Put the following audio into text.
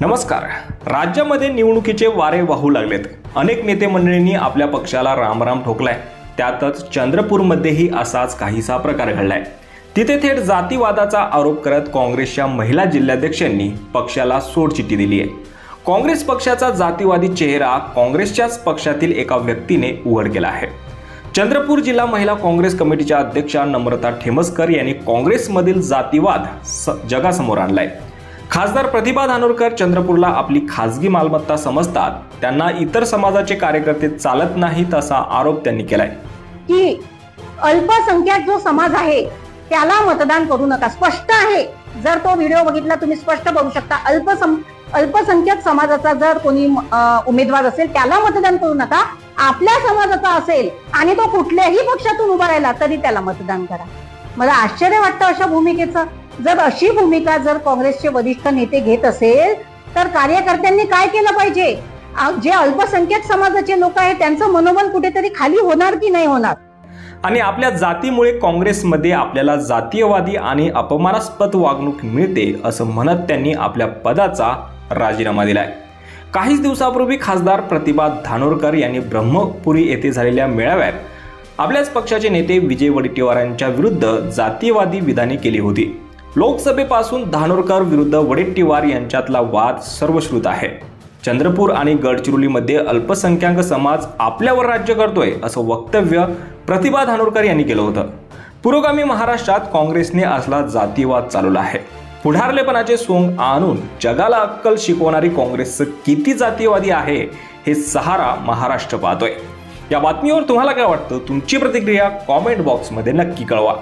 नमस्कार। राज्यामध्ये निवडणुकीचे वारे वाहू लागलेत। अनेक नेते मंडळींनी आपल्या पक्षाला रामराम ठोकलाय। त्यातच चंद्रपूरमध्येही असाच काहीसा प्रकार घडलाय। तिथे थेट जातीवादाचा आरोप करत काँग्रेसच्या महिला जिल्हाध्यक्षांनी पक्षाला सोडचिठ्ठी दिली आहे। काँग्रेस पक्षाचा जातीवादी चेहरा काँग्रेसच्याच पक्षातील एका व्यक्तीने उघड केला आहे। चंद्रपूर जिल्हा महिला काँग्रेस कमिटीच्या अध्यक्षा नम्रता ठेमसकर यांनी काँग्रेसमधील जातीवाद जगासमोर आणलाय। खासदार प्रतिभा धानोरकर चंद्रपूरला आपली खासगी मालमत्ता समजतात, त्यांना इतर समाजाचे कार्यकर्ते चालत नाहीत असा आरोप त्यांनी केलाय। की अल्पसंख्याक जो समाज आहे त्याला मतदान करू नका, स्पष्ट आहे। जर तो व्हिडिओ बघितला तुम्ही स्पष्ट बघू शकता। अल्पसंख्याक समाजाचा जर कोणी उमेदवार असेल त्याला मतदान करू नका। आपल्या समाजाचा असेल आणि तो कुठल्याही पक्षातून उभा राहिला तरी त्याला मतदान करा। मला आश्चर्य वाटतं अशा भूमिकेचं। जर अशी भूमिका जर काँग्रेसचे वरिष्ठ नेते घेत असेल तर कार्यकर्त्यांनी काय केलं पाहिजे? जे अल्पसंख्याक समाजाचे लोक आहेत त्यांचं मनोबल कुठेतरी खाली होणार की नाही होणार? आणि आपल्या जातीमुळे काँग्रेसमध्ये आपल्याला जातीयवादी आणि अपमानास्पद वागणूक मिळते असं म्हणत त्यांनी आपल्या पदाचा राजीनामा दिलाय। काहीच दिवसापूर्वी खासदार प्रतिभा धानोरकर यांनी ब्रह्मपुरी येथे झालेल्या मेळाव्यात आपल्याच पक्षाचे नेते विजय वडेट्टीवार यांच्या विरुद्ध जातीयवादी विधाने केली होती। लोकसभेपासून धानोरकर विरुद्ध वडेट्टीवार यांच्यातला वाद सर्वश्रुत आहे। चंद्रपूर आणि गडचिरोलीमध्ये अल्पसंख्याक समाज आपल्यावर राज्य करतोय असं वक्तव्य प्रतिभा धानोरकर यांनी केलं होतं। पुरोगामी महाराष्ट्रात काँग्रेसने असला जातीवाद चालवला आहे। पुढारलेपणाचे सोंग आणून जगाला अक्कल शिकवणारी काँग्रेस किती जातीयवादी आहे हे सहारा महाराष्ट्र पाहतोय। या बातमीवर तुम्हाला काय वाटतं? तुमची प्रतिक्रिया कॉमेंट बॉक्समध्ये नक्की कळवा।